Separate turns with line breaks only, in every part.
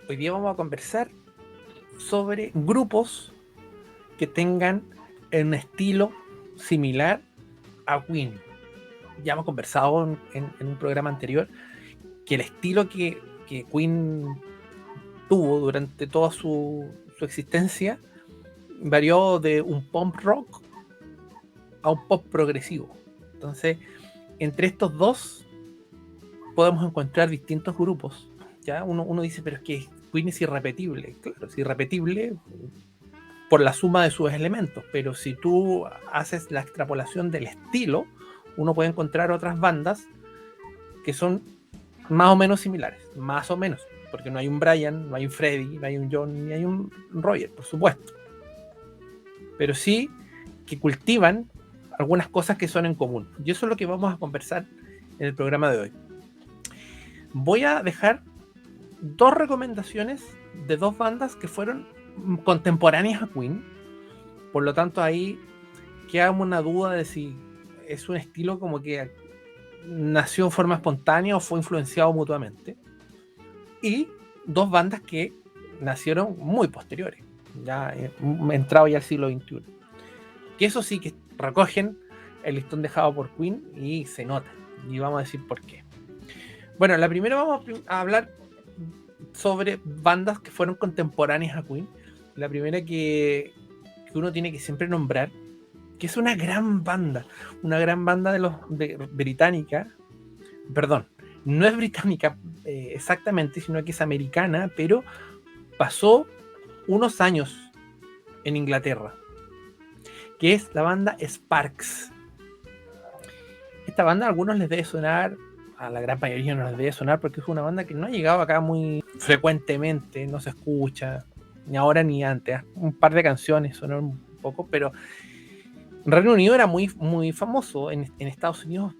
Hoy día vamos a conversar sobre grupos que tengan un estilo similar a Queen. Ya hemos conversado en un programa anterior que el estilo que Queen tuvo durante toda su existencia varió de un pop rock a un pop progresivo. Entonces, entre estos dos podemos encontrar distintos grupos. ¿Ya? Uno dice, pero es que Queen es irrepetible. Claro, es irrepetible por la suma de sus elementos, pero si tú haces la extrapolación del estilo, uno puede encontrar otras bandas que son más o menos similares, más o menos, porque no hay un Brian, no hay un Freddy, no hay un John, ni hay un Roger, por supuesto, pero sí que cultivan algunas cosas que son en común, y eso es lo que vamos a conversar en el programa de hoy. Voy a dejar dos recomendaciones de dos bandas que fueron contemporáneas a Queen, por lo tanto ahí queda una duda de si es un estilo como que nació en forma espontánea o fue influenciado mutuamente. Y dos bandas que nacieron muy posteriores, ya entrado ya al siglo XXI. Que eso sí que recogen el listón dejado por Queen y se nota. Y vamos a decir por qué. Bueno, la primera vamos a hablar sobre bandas que fueron contemporáneas a Queen. La primera que uno tiene que siempre nombrar, que es una gran banda de británica, perdón, no es británica exactamente, sino que es americana, pero pasó unos años en Inglaterra, que es la banda Sparks. Esta banda a algunos les debe sonar, a la gran mayoría no les debe sonar, porque es una banda que no ha llegado acá muy frecuentemente, no se escucha, ni ahora ni antes. Un par de canciones sonaron un poco, pero en Reino Unido era muy, muy famoso, en Estados Unidos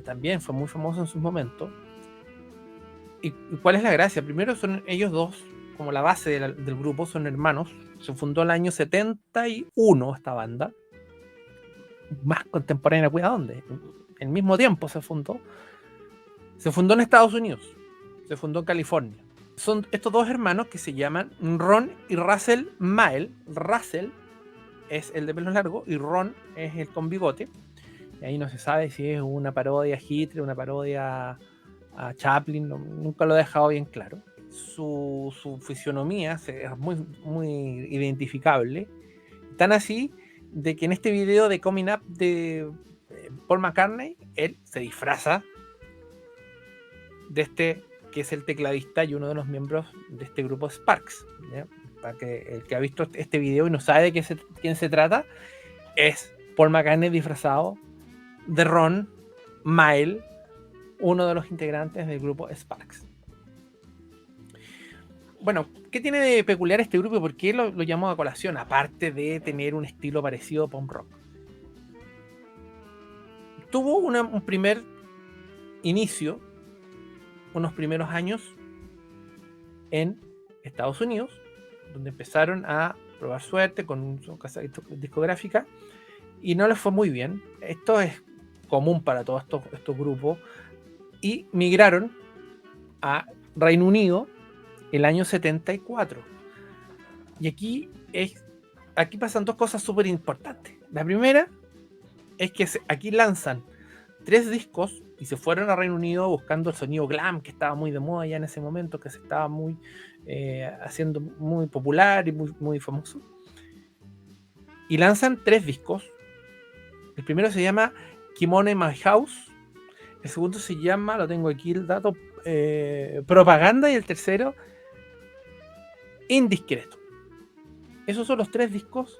también fue muy famoso en sus momentos. ¿Y cuál es la gracia? Primero son ellos dos, como la base del grupo, son hermanos. Se fundó el año 71 esta banda. Más contemporánea, ¿cuida dónde? El mismo tiempo se fundó. Se fundó en Estados Unidos. Se fundó en California. Son estos dos hermanos que se llaman Ron y Russell Mael. Russell es el de pelo largo y Ron es el con bigote. Y ahí no se sabe si es una parodia a Hitler, una parodia a Chaplin, nunca lo he dejado bien claro. Su fisionomía es muy, muy identificable. Tan así de que en este video de Coming Up de Paul McCartney, él se disfraza de este que es el tecladista y uno de los miembros de este grupo Sparks. ¿Ya? Para que el que ha visto este video y no sabe de quién se trata, es Paul McCartney disfrazado de Ron Mael, uno de los integrantes del grupo Sparks. Bueno, ¿qué tiene de peculiar este grupo y por qué lo llamó a colación? Aparte de tener un estilo parecido a punk rock. Tuvo un primer inicio, unos primeros años en Estados Unidos, donde empezaron a probar suerte con su casa discográfica y no les fue muy bien. Esto es común para todos estos grupos y migraron a Reino Unido el año 74. Y aquí pasan dos cosas súper importantes. La primera es que aquí lanzan 3 discos y se fueron a Reino Unido buscando el sonido glam que estaba muy de moda ya en ese momento, que se estaba muy haciendo muy popular y muy, muy famoso. Y lanzan 3 discos. El primero se llama Kimono in My House. El segundo se llama, lo tengo aquí el dato, Propaganda. Y el tercero, Indiscreto. Esos son los 3 discos,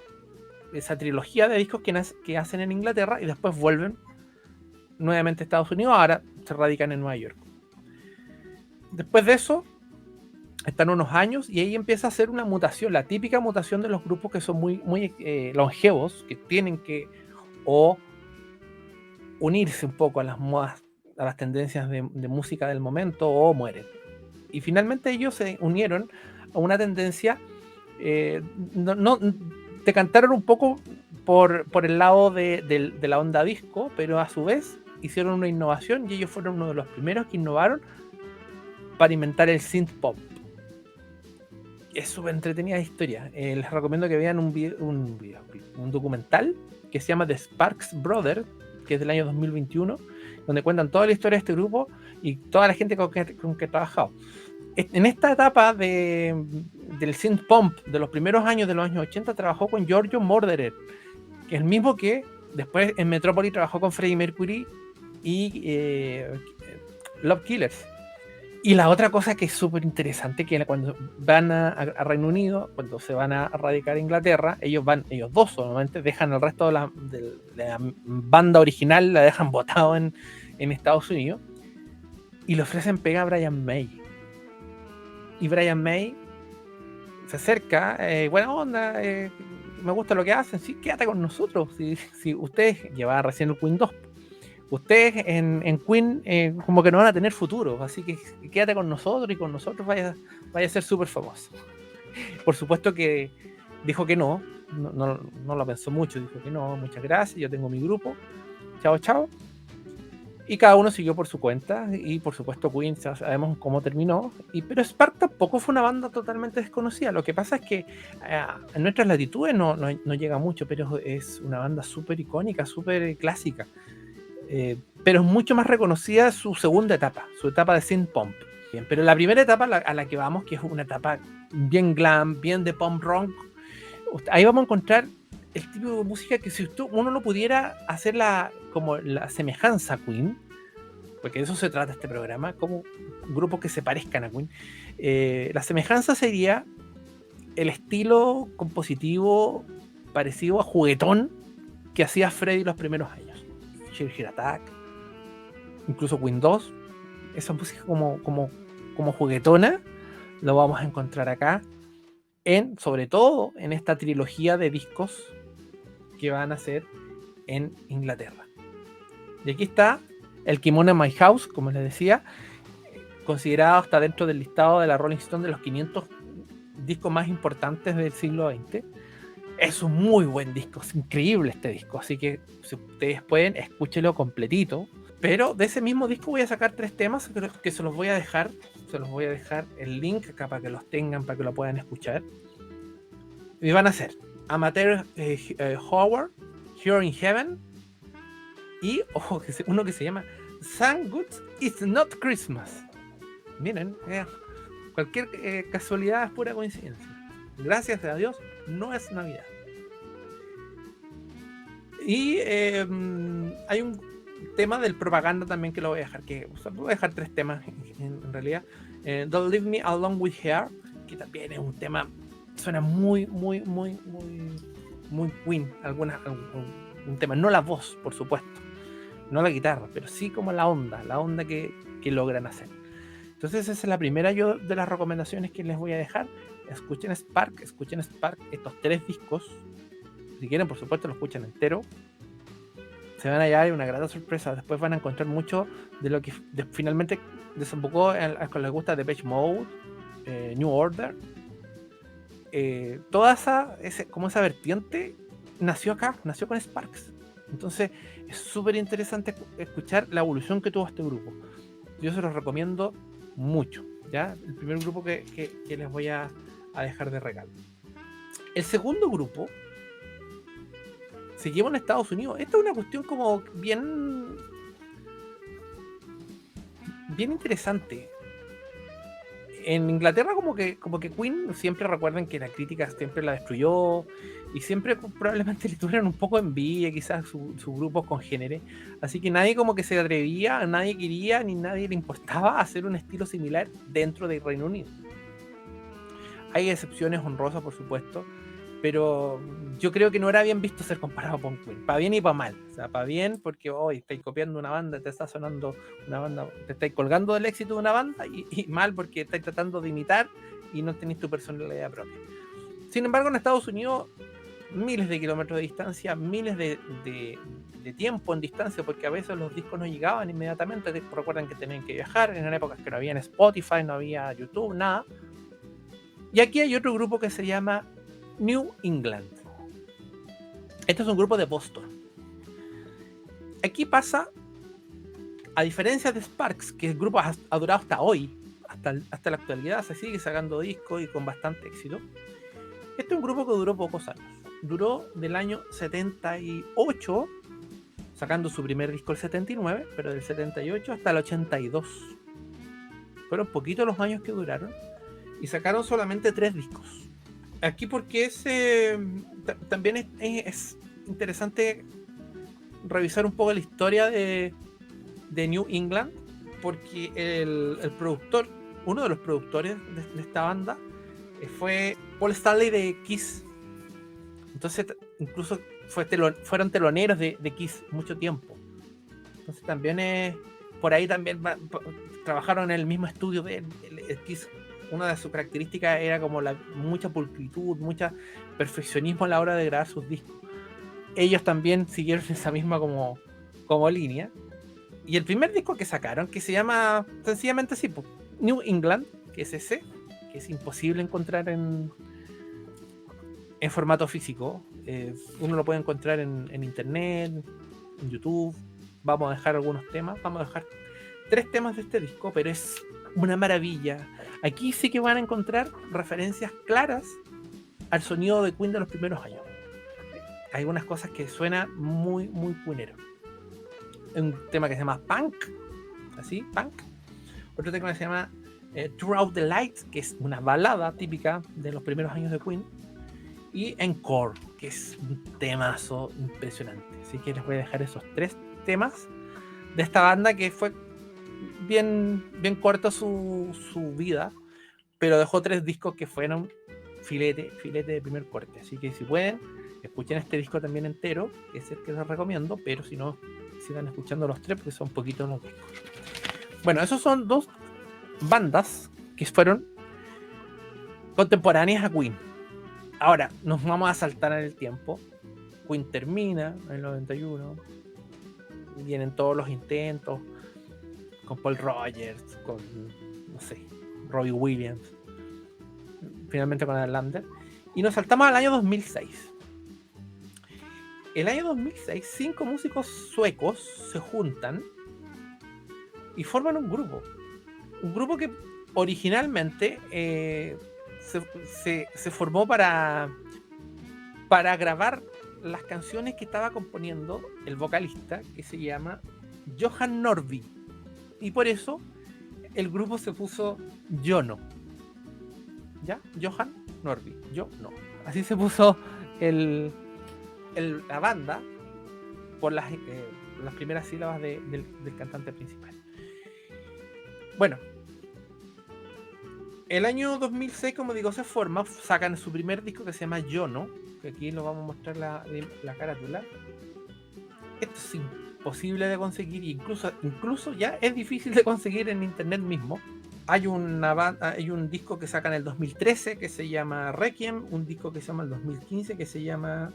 esa trilogía de discos que hacen en Inglaterra y después vuelven nuevamente a Estados Unidos. Ahora se radican en Nueva York. Después de eso, están unos años y ahí empieza a hacer una mutación, la típica mutación de los grupos que son muy, muy longevos, que tienen que o unirse un poco a las modas, a las tendencias de música del momento, o mueren. Y finalmente ellos se unieron a una tendencia, decantaron un poco por el lado de la onda disco, pero a su vez hicieron una innovación y ellos fueron uno de los primeros que innovaron para inventar el synth pop. es súper entretenida la historia. Les recomiendo que vean un documental que se llama The Sparks Brothers, que es del año 2021, donde cuentan toda la historia de este grupo y toda la gente con que he trabajado. En esta etapa del synth pop de los primeros años de los años 80 trabajó con Giorgio Moroder, que es el mismo que después en Metropolis trabajó con Freddie Mercury y Love Killers. Y la otra cosa que es súper interesante, que cuando van a Reino Unido, cuando se van a radicar a Inglaterra, ellos dos solamente, dejan el resto de la banda original, la dejan botado en Estados Unidos, y le ofrecen pega a Brian May. Y Brian May se acerca, buena onda, me gusta lo que hacen, sí, quédate con nosotros. Si ustedes llevaban recién el Queen 2, ustedes en Queen como que no van a tener futuro, así que quédate con nosotros y con nosotros vaya a ser súper famoso. Por supuesto que dijo que no lo pensó mucho, dijo que no, muchas gracias, yo tengo mi grupo, chao, chao. Y cada uno siguió por su cuenta, y por supuesto Queen sabemos cómo terminó, pero Spark tampoco fue una banda totalmente desconocida. Lo que pasa es que en nuestras latitudes no llega mucho, pero es una banda súper icónica, súper clásica. Pero es mucho más reconocida su segunda etapa, su etapa de synth pop. Bien, pero la primera etapa a la que vamos, que es una etapa bien glam, bien de pop rock, ahí vamos a encontrar el tipo de música que si uno no pudiera hacer como la semejanza a Queen, porque de eso se trata este programa, como grupos que se parezcan a Queen, la semejanza sería el estilo compositivo parecido a juguetón que hacía Freddie los primeros años. Sheer Heart Attack, incluso Queen 2, esa música como juguetona, lo vamos a encontrar acá, sobre todo en esta trilogía de discos que van a ser en Inglaterra. Y aquí está el Kimono in My House, como les decía, considerado hasta dentro del listado de la Rolling Stone de los 500 discos más importantes del siglo XX. Es un muy buen disco, es increíble este disco, así que si ustedes pueden, escúchenlo completito. Pero de ese mismo disco voy a sacar 3 temas que se los voy a dejar el link acá para que los tengan, para que lo puedan escuchar. Y van a ser Amateur Hour, Here in Heaven, y ojo, uno que se llama Thank God It's Not Christmas. Miren, cualquier casualidad es pura coincidencia. Gracias a Dios no es Navidad. Y hay un tema del propaganda también que lo voy a dejar, voy a dejar 3 temas en realidad. Don't Leave Me Alone With Her, que también es un tema, suena muy Queen, un tema, no la voz, por supuesto, no la guitarra, pero sí como la onda que logran hacer. Entonces esa es la primera de las recomendaciones que les voy a dejar. Escuchen Spark, estos 3 discos. Si quieren, por supuesto, lo escuchan entero. Se van a llevar una grata sorpresa. Después van a encontrar mucho de lo que finalmente desembocó con les gusta Depeche Mode, New Order. Toda esa vertiente nació acá, nació con Sparks. Entonces es súper interesante escuchar la evolución que tuvo este grupo. Yo se los recomiendo mucho, ¿ya? El primer grupo que les voy a dejar de regalo. El segundo grupo, seguimos en Estados Unidos. Esta es una cuestión como bien interesante. En Inglaterra como que Queen, siempre recuerden que la crítica siempre la destruyó y siempre probablemente le tuvieron un poco de envidia quizás sus grupos congéneres, así que nadie como que se atrevía, nadie quería ni nadie le importaba hacer un estilo similar dentro del Reino Unido. Hay excepciones honrosas, por supuesto, pero yo creo que no era bien visto ser comparado con Queen, para bien y para mal. O sea, para bien porque hoy estáis copiando una banda, te está sonando una banda, te estáis colgando del éxito de una banda, y mal porque estáis tratando de imitar y no tenéis tu personalidad propia. Sin embargo, en Estados Unidos, miles de kilómetros de distancia, miles de tiempo en distancia, porque a veces los discos no llegaban inmediatamente. Recuerden que tenían que viajar en épocas que no había Spotify, no había YouTube, nada. Y aquí hay otro grupo que se llama New England. Este es un grupo de Boston. Aquí pasa, a diferencia de Sparks, que el grupo ha durado hasta hoy, hasta la actualidad se sigue sacando discos y con bastante éxito. Este es un grupo que duró pocos años. Duró del año 78, sacando su primer disco el 79, pero del 78 hasta el 82. Fueron poquitos los años que duraron y sacaron solamente 3 discos. Aquí porque también es interesante revisar un poco la historia de New England, porque el productor, uno de los productores de esta banda, fue Paul Stanley de Kiss. Entonces incluso fueron teloneros de Kiss mucho tiempo. Entonces también por ahí también trabajaron en el mismo estudio de Kiss. Una de sus características era como mucha pulcritud, mucho perfeccionismo a la hora de grabar sus discos. Ellos también siguieron esa misma como línea. Y el primer disco que sacaron, que se llama sencillamente así, New England, que es ese, que es imposible encontrar en formato físico. Uno lo puede encontrar en internet, en YouTube. Vamos a dejar algunos temas, vamos a dejar 3 temas de este disco, pero es una maravilla. Aquí sí que van a encontrar referencias claras al sonido de Queen de los primeros años. Hay algunas cosas que suenan muy, muy queenero. Un tema que se llama Punk, así, Punk. Otro tema que se llama Throughout the Light, que es una balada típica de los primeros años de Queen. Y Encore, que es un temazo impresionante. Así que les voy a dejar esos 3 temas de esta banda que fue bien corta su vida, pero dejó 3 discos que fueron filete de primer corte. Así que si pueden, escuchen este disco también entero, que es el que les recomiendo, pero si no, sigan escuchando los 3 porque son poquitos los discos. Bueno, esos son 2 bandas que fueron contemporáneas a Queen. Ahora, nos vamos a saltar en el tiempo. Queen termina en el 91. Vienen todos los intentos con Paul Rogers, con, no sé, Robbie Williams, finalmente con Adam Lambert. Y nos saltamos al año 2006. El año 2006, 5 músicos suecos se juntan y forman un grupo. Un grupo que originalmente se formó para grabar las canciones que estaba componiendo el vocalista, que se llama Johan Norby. Y por eso el grupo se puso Jono. ¿Ya? Johan Norby. Yo no. Así se puso la banda por las primeras sílabas del cantante principal. Bueno, el año 2006, como digo, se forma, sacan su primer disco que se llama Jono, que aquí lo vamos a mostrar la carátula. Esto es imposible de conseguir, incluso ya es difícil de conseguir en internet mismo. Hay un disco que sacan en el 2013 que se llama Requiem, un disco que se llama el 2015 que se llama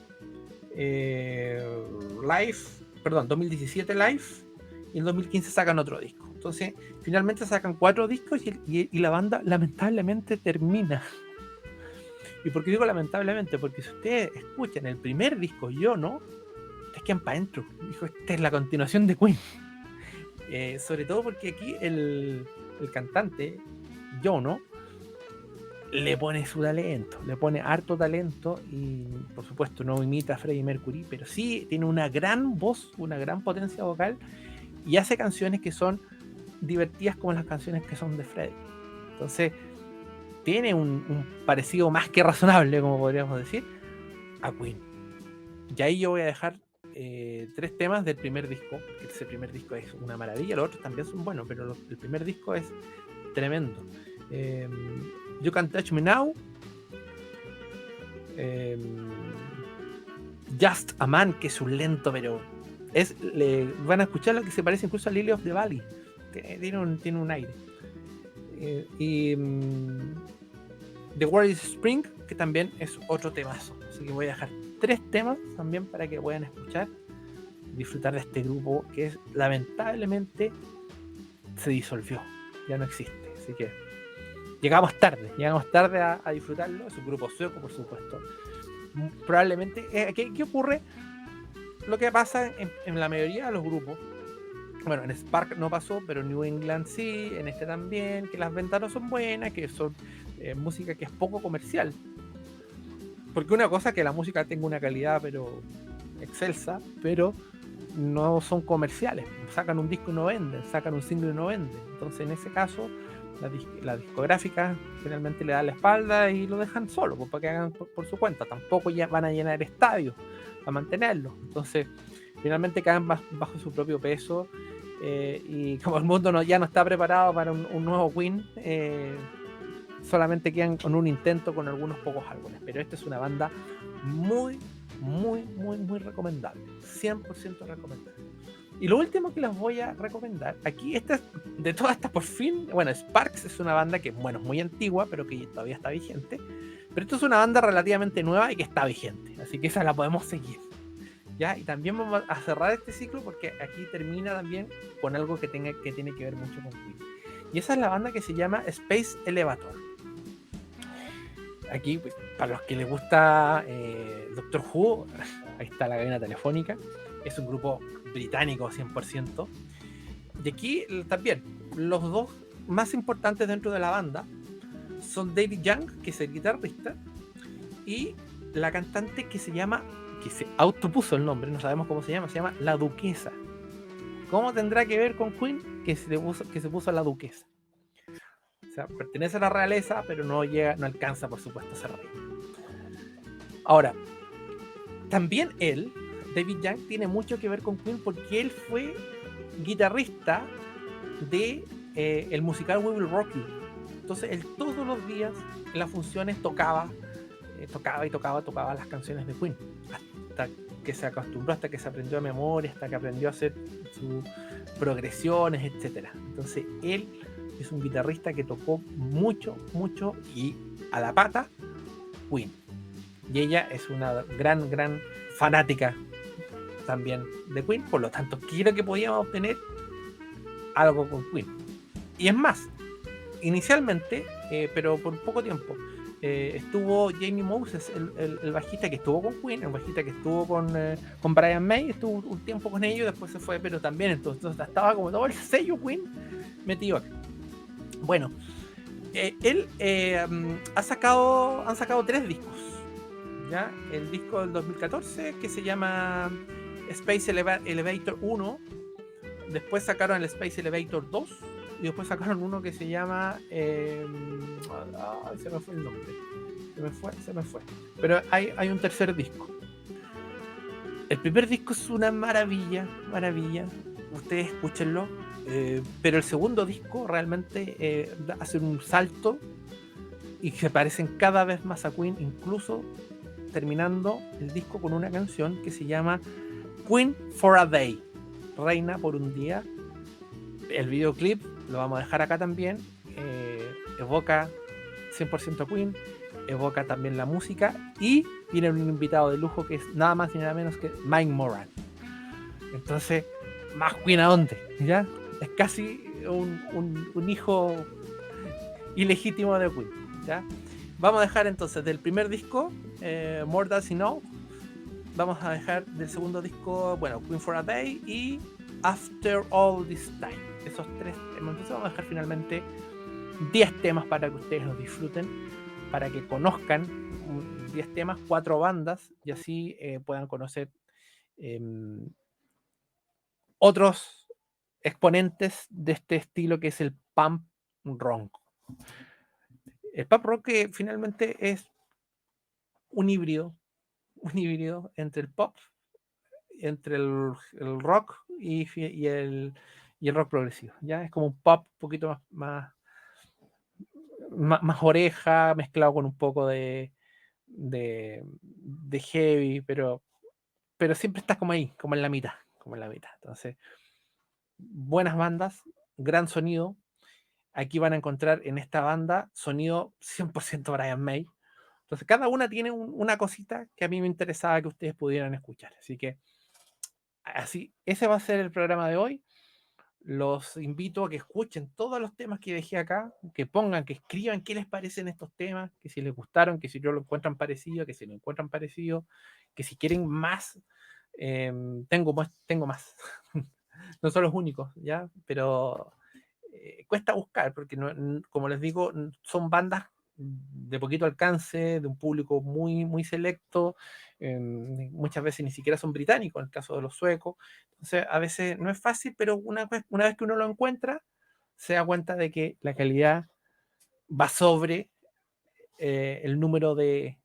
2017 Live, y en 2015 sacan otro disco. Entonces, finalmente sacan 4 discos y la banda lamentablemente termina. ¿Y por qué digo lamentablemente? Porque si ustedes escuchan el primer disco, Jono, ustedes quedan para adentro. Dijo, esta es la continuación de Queen. Sobre todo porque aquí el cantante, Jono, le pone su talento, le pone harto talento y por supuesto no imita a Freddie Mercury, pero sí tiene una gran voz, una gran potencia vocal y hace canciones que son divertidas como las canciones que son de Freddie. Entonces tiene un parecido más que razonable, como podríamos decir, a Queen. Y ahí yo voy a dejar 3 temas del primer disco, porque ese primer disco es una maravilla, los otros también son buenos, pero el primer disco es tremendo. You Can't Touch Me Now, Just a Man, que es un lento, pero van a escuchar lo que se parece incluso a Lily of the Valley. Tiene un aire. The World is Spring, que también es otro temazo. Así que voy a dejar 3 temas también para que puedan escuchar, disfrutar de este grupo que lamentablemente se disolvió, ya no existe. Así que llegamos tarde a disfrutarlo. Es un grupo sueco, por supuesto. Probablemente, ¿qué ocurre? Lo que pasa en la mayoría de los grupos Bueno, en Spark no pasó, pero New England sí, en este también, que las ventas no son buenas, que son música que es poco comercial. Porque una cosa es que la música tenga una calidad, pero excelsa, pero no son comerciales. Sacan un disco y no venden, sacan un single y no venden. Entonces, en ese caso, la discográfica finalmente le da la espalda y lo dejan solo, pues, para que hagan por su cuenta. Tampoco ya van a llenar estadios para mantenerlo. Entonces, finalmente caen bajo su propio peso. Y como el mundo ya no está preparado para un nuevo Queen, solamente quedan con un intento con algunos pocos álbumes. Pero esta es una banda muy, muy recomendable. 100% recomendable. Y lo último que les voy a recomendar, aquí, de todas estas, por fin, bueno, Sparks es una banda que, bueno, es muy antigua, pero que todavía está vigente. Pero esto es una banda relativamente nueva y que está vigente. Así que esa la podemos seguir. ¿Ya? Y también vamos a cerrar este ciclo porque aquí termina también con algo que tiene que ver mucho con Queen. Y esa es la banda que se llama Space Elevator. Aquí, pues, para los que les gusta Doctor Who, ahí está la cadena telefónica. Es un grupo británico 100%. Y aquí también, los dos más importantes dentro de la banda son David Young, que es el guitarrista, y la cantante que se autopuso el nombre, no sabemos cómo se llama La Duquesa. ¿Cómo tendrá que ver con Queen? Que se puso La Duquesa. O sea, pertenece a la realeza, pero no alcanza, por supuesto, a ser rey. Ahora, también David Young, tiene mucho que ver con Queen porque él fue guitarrista de el musical We Will Rock You. Entonces él todos los días en las funciones tocaba las canciones de Queen, hasta que se acostumbró, hasta que se aprendió de memoria, hasta que aprendió a hacer sus progresiones, etc. Entonces él es un guitarrista que tocó mucho y a la pata Queen. Y ella es una gran fanática también de Queen, por lo tanto quiero que podíamos obtener algo con Queen. Y es más, inicialmente, pero por poco tiempo, estuvo Jamie Moses, el bajista que estuvo con Queen, el bajista que estuvo con Brian May, estuvo un tiempo con ellos, después se fue, pero también entonces estaba como todo el sello Queen metido acá. Bueno, él han sacado 3 discos. ¿Ya? El disco del 2014 que se llama Space Elevator 1, después sacaron el Space Elevator 2 y después sacaron uno que se llama se me fue el nombre, se me fue, pero hay un tercer disco. El primer disco es una maravilla, ustedes escúchenlo, pero el segundo disco realmente hace un salto y se parecen cada vez más a Queen, incluso terminando el disco con una canción que se llama Queen for a Day, Reina por un día. El videoclip lo vamos a dejar acá también, evoca 100% Queen, evoca también la música y viene un invitado de lujo que es nada más y nada menos que Mike Moran. Entonces, más Queen a dónde, ¿ya? Es casi un hijo ilegítimo de Queen, ¿ya? Vamos a dejar entonces del primer disco, More Does He Know. Vamos a dejar del segundo disco, bueno, Queen for a Day y After All This Time. Esos 3 temas. Entonces vamos a dejar finalmente 10 temas para que ustedes los disfruten, para que conozcan 10 temas, 4 bandas y así puedan conocer otros exponentes de este estilo que es el punk rock. El punk rock que finalmente es un híbrido entre el pop, entre el rock y el rock progresivo. Ya es como un pop un poquito más oreja, mezclado con un poco de heavy, pero siempre estás como ahí, como en la mitad, Entonces, buenas bandas, gran sonido. Aquí van a encontrar en esta banda sonido 100% Brian May. Entonces, cada una tiene una cosita que a mí me interesaba que ustedes pudieran escuchar. Así que, ese va a ser el programa de hoy. Los invito a que escuchen todos los temas que dejé acá, que pongan, que escriban qué les parecen estos temas, que si les gustaron, que si no lo encuentran parecido, que si lo encuentran parecido, que si quieren más, tengo más. no son los únicos, ¿ya? Pero cuesta buscar, porque como les digo, son bandas de poquito alcance, de un público muy, muy selecto, muchas veces ni siquiera son británicos, en el caso de los suecos. Entonces, a veces no es fácil, pero una vez que uno lo encuentra, se da cuenta de que la calidad va sobre el número de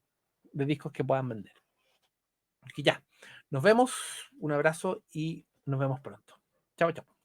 discos que puedan vender. Así que ya, nos vemos, un abrazo y nos vemos pronto. Chao, chao.